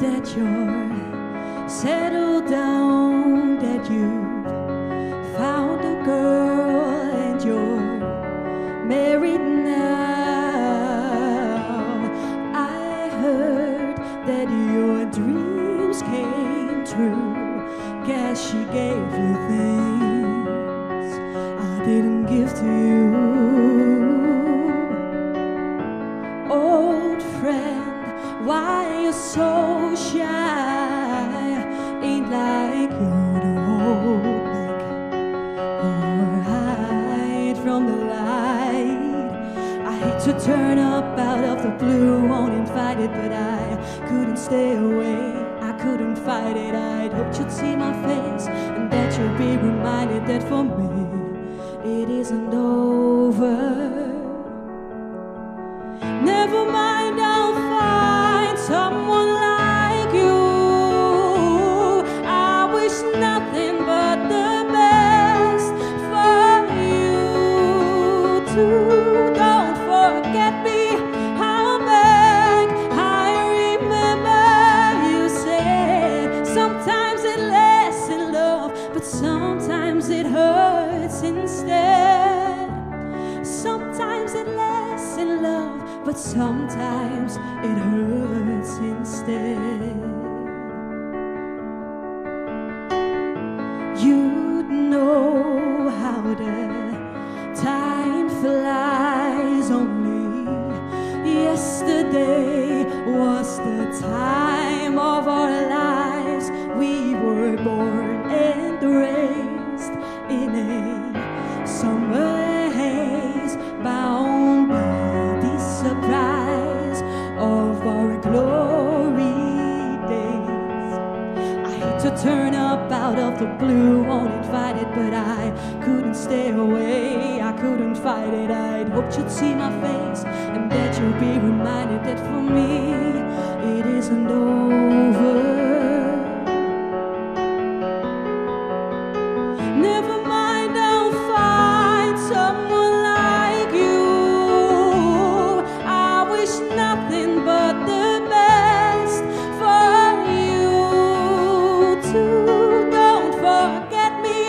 that you're settled down, that you've found a girl and you're married now. I heard that your dreams came true. Guess she gave you things I didn't give to you. Old friend, why you so shy? Ain't like you to hold back or hide from the light. I hate to turn up out of the blue, won't invite it, but I couldn't stay away. I couldn't fight it. I'd hoped you'd see my face and that you'd be reminded that for me it isn't over. Never mind, I'll find someone like you. I wish nothing but the best for you too. Don't forget me, I'll beg. I remember you said sometimes it lasts in love, but sometimes it hurts instead. Sometimes it lasts in love, but sometimes it hurts instead. You'd know how the time flies. Only yesterday was the time of our lives. We were born and raised in a summer haze, bound by the surprise of our glory days. I hate to turn up out of the blue, won't invite it, but I couldn't stay away. I couldn't fight it. I'd hoped you'd see my face and that you'd be reminded that for me it isn't over. Never mind, I'll find someone like you. I wish nothing but the best for you too. Don't forget me,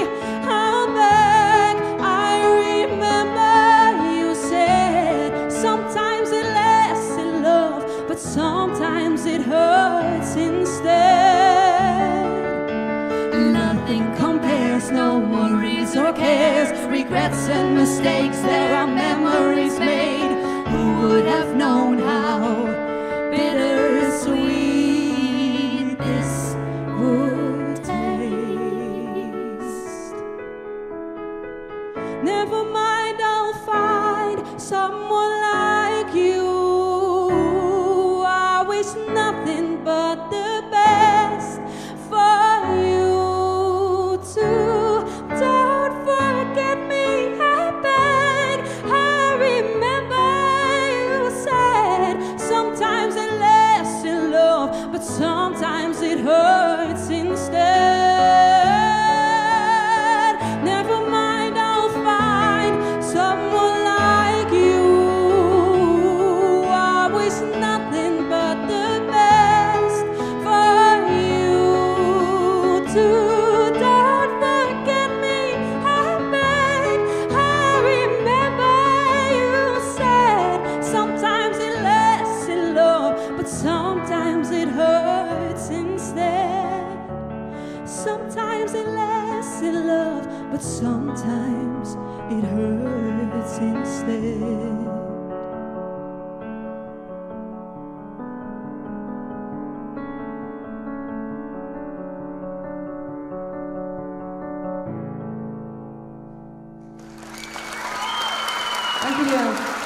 I'll beg. I remember you said sometimes it lasts in love, but sometimes it hurts instead. Nothing compares, no worries or cares, regrets and mistakes. There are memories made. Who would have known how bittersweet this would taste? Never mind, I'll find someone like you. I wish nothing but the best for you too. Don't forget me, I beg. I remember you said sometimes it lasts in love, but sometimes it hurts instead. Never mind, I'll find someone like you. I wish nothing but the best for you too. Don't forget me, I beg. I remember you said sometimes it lasts in love, but sometimes it hurts instead. Sometimes it lasts in love, but sometimes it hurts instead. Dank jullie wel.